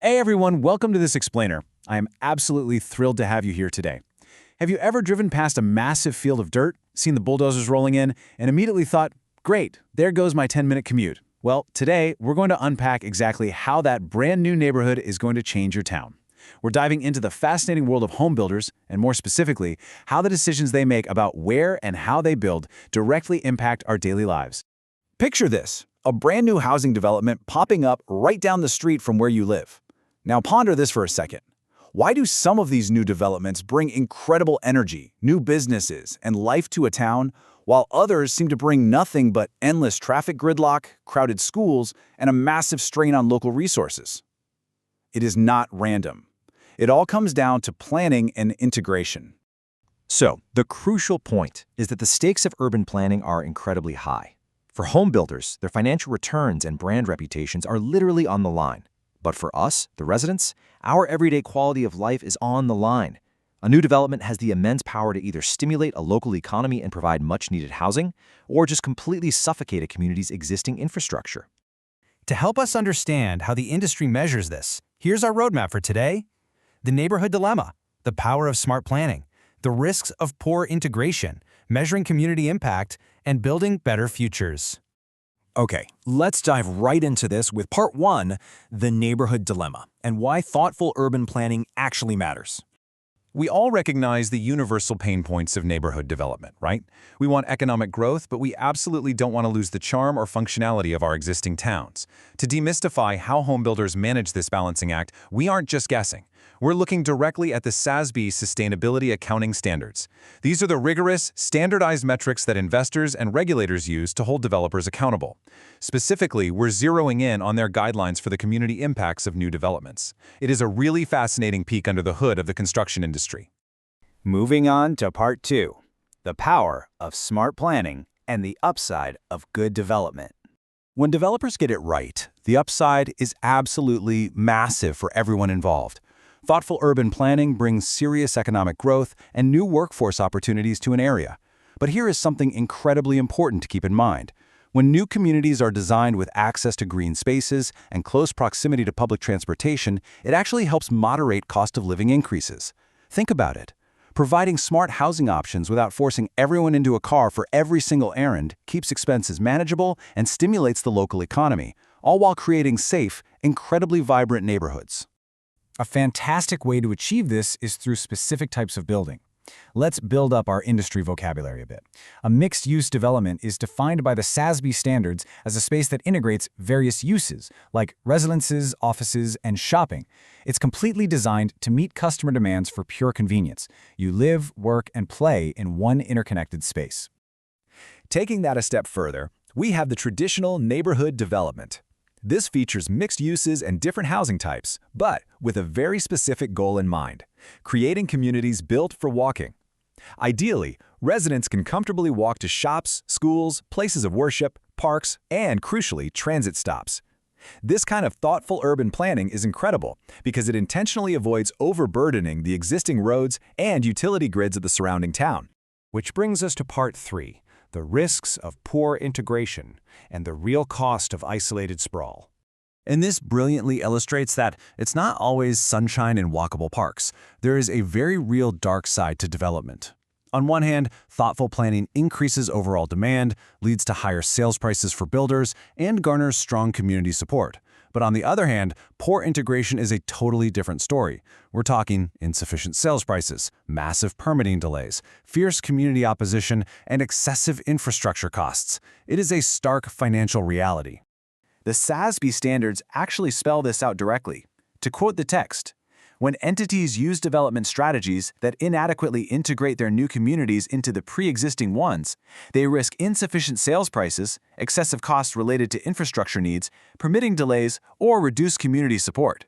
Hey everyone, welcome to this explainer. I am absolutely thrilled to have you here today. Have you ever driven past a massive field of dirt, seen the bulldozers rolling in, and immediately thought, great, there goes my 10-minute commute? Well, today we're going to unpack exactly how that brand new neighborhood is going to change your town. We're diving into the fascinating world of home builders, and more specifically, how the decisions they make about where and how they build directly impact our daily lives. Picture this, a brand new housing development popping up right down the street from where you live. Now ponder this for a second. Why do some of these new developments bring incredible energy, new businesses, and life to a town, while others seem to bring nothing but endless traffic gridlock, crowded schools, and a massive strain on local resources? It is not random. It all comes down to planning and integration. So, the crucial point is that the stakes of urban planning are incredibly high. For home builders, their financial returns and brand reputations are literally on the line. But for us, the residents, our everyday quality of life is on the line. A new development has the immense power to either stimulate a local economy and provide much-needed housing, or just completely suffocate a community's existing infrastructure. To help us understand how the industry measures this, here's our roadmap for today. The neighborhood dilemma, the power of smart planning, the risks of poor integration, measuring community impact, and building better futures. Okay, let's dive right into this with part 1, the neighborhood dilemma, and why thoughtful urban planning actually matters. We all recognize the universal pain points of neighborhood development, right? We want economic growth, but we absolutely don't want to lose the charm or functionality of our existing towns. To demystify how homebuilders manage this balancing act, we aren't just guessing. We're looking directly at the SASB Sustainability Accounting Standards. These are the rigorous, standardized metrics that investors and regulators use to hold developers accountable. Specifically, we're zeroing in on their guidelines for the community impacts of new developments. It is a really fascinating peek under the hood of the construction industry. Moving on to part 2, the power of smart planning and the upside of good development. When developers get it right, the upside is absolutely massive for everyone involved. Thoughtful urban planning brings serious economic growth and new workforce opportunities to an area. But here is something incredibly important to keep in mind. When new communities are designed with access to green spaces and close proximity to public transportation, it actually helps moderate cost of living increases. Think about it. Providing smart housing options without forcing everyone into a car for every single errand keeps expenses manageable and stimulates the local economy, all while creating safe, incredibly vibrant neighborhoods. A fantastic way to achieve this is through specific types of building. Let's build up our industry vocabulary a bit. A mixed-use development is defined by the SASB standards as a space that integrates various uses, like residences, offices, and shopping. It's completely designed to meet customer demands for pure convenience. You live, work, and play in one interconnected space. Taking that a step further, we have the traditional neighborhood development. This features mixed uses and different housing types, but with a very specific goal in mind: creating communities built for walking. Ideally, residents can comfortably walk to shops, schools, places of worship, parks, and, crucially, transit stops. This kind of thoughtful urban planning is incredible because it intentionally avoids overburdening the existing roads and utility grids of the surrounding town. Which brings us to part 3, the risks of poor integration and the real cost of isolated sprawl. And this brilliantly illustrates that it's not always sunshine and walkable parks. There is a very real dark side to development. On one hand, thoughtful planning increases overall demand, leads to higher sales prices for builders, and garners strong community support. But on the other hand, poor integration is a totally different story. We're talking insufficient sales prices, massive permitting delays, fierce community opposition, and excessive infrastructure costs. It is a stark financial reality. The SASB standards actually spell this out directly. To quote the text, "When entities use development strategies that inadequately integrate their new communities into the pre-existing ones, they risk insufficient sales prices, excessive costs related to infrastructure needs, permitting delays, or reduced community support."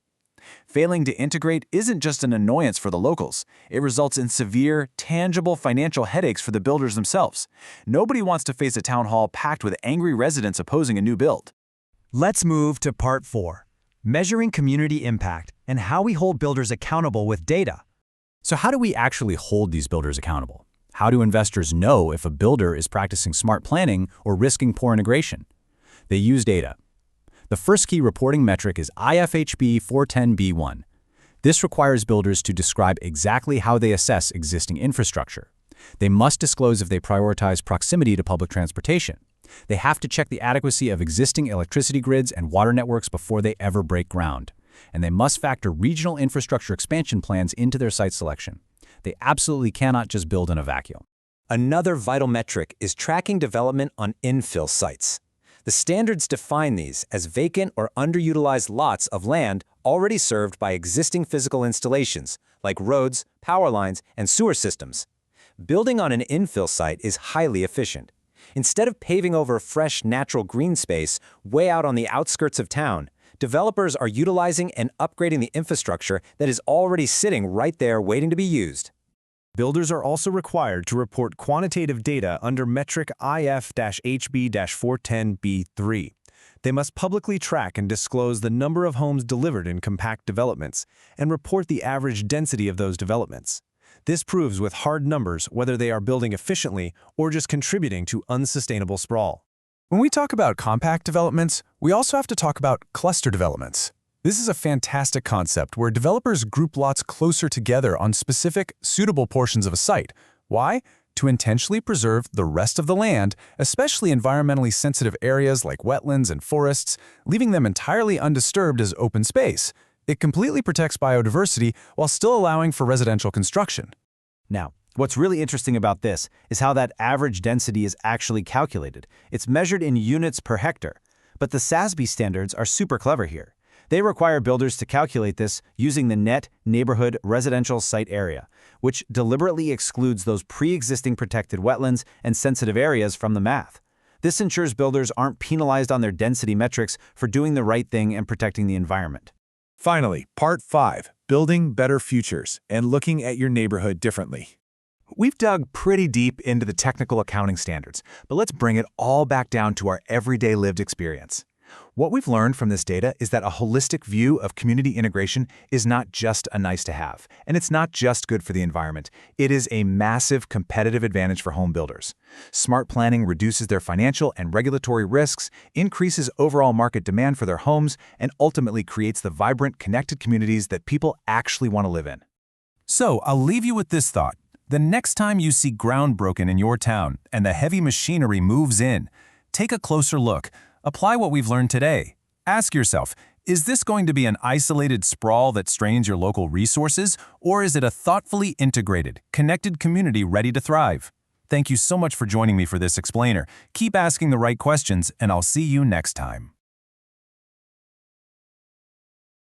Failing to integrate isn't just an annoyance for the locals. It results in severe, tangible financial headaches for the builders themselves. Nobody wants to face a town hall packed with angry residents opposing a new build. Let's move to part 4, measuring community impact and how we hold builders accountable with data. So how do we actually hold these builders accountable? How do investors know if a builder is practicing smart planning or risking poor integration? They use data. The first key reporting metric is IFHB 410B1. This requires builders to describe exactly how they assess existing infrastructure. They must disclose if they prioritize proximity to public transportation. They have to check the adequacy of existing electricity grids and water networks before they ever break ground. And they must factor regional infrastructure expansion plans into their site selection. They absolutely cannot just build in a vacuum. Another vital metric is tracking development on infill sites. The standards define these as vacant or underutilized lots of land already served by existing physical installations, like roads, power lines, and sewer systems. Building on an infill site is highly efficient. Instead of paving over fresh natural green space way out on the outskirts of town, developers are utilizing and upgrading the infrastructure that is already sitting right there waiting to be used. Builders are also required to report quantitative data under metric IF-HB-410B3. They must publicly track and disclose the number of homes delivered in compact developments and report the average density of those developments. This proves with hard numbers whether they are building efficiently or just contributing to unsustainable sprawl. When we talk about compact developments, we also have to talk about cluster developments. This is a fantastic concept where developers group lots closer together on specific, suitable portions of a site. Why? To intentionally preserve the rest of the land, especially environmentally sensitive areas like wetlands and forests, leaving them entirely undisturbed as open space. It completely protects biodiversity while still allowing for residential construction. Now, what's really interesting about this is how that average density is actually calculated. It's measured in units per hectare. But the SASB standards are super clever here. They require builders to calculate this using the net neighborhood residential site area, which deliberately excludes those pre-existing protected wetlands and sensitive areas from the math. This ensures builders aren't penalized on their density metrics for doing the right thing and protecting the environment. Finally, Part 5, Building Better Futures and Looking at Your Neighborhood Differently. We've dug pretty deep into the technical accounting standards, but let's bring it all back down to our everyday lived experience. What we've learned from this data is that a holistic view of community integration is not just a nice-to-have, and it's not just good for the environment. It is a massive competitive advantage for home builders. Smart planning reduces their financial and regulatory risks, increases overall market demand for their homes, and ultimately creates the vibrant, connected communities that people actually want to live in. So, I'll leave you with this thought. The next time you see ground broken in your town and the heavy machinery moves in, take a closer look. Apply what we've learned today. Ask yourself, is this going to be an isolated sprawl that strains your local resources, or is it a thoughtfully integrated, connected community ready to thrive? Thank you so much for joining me for this explainer. Keep asking the right questions, and I'll see you next time.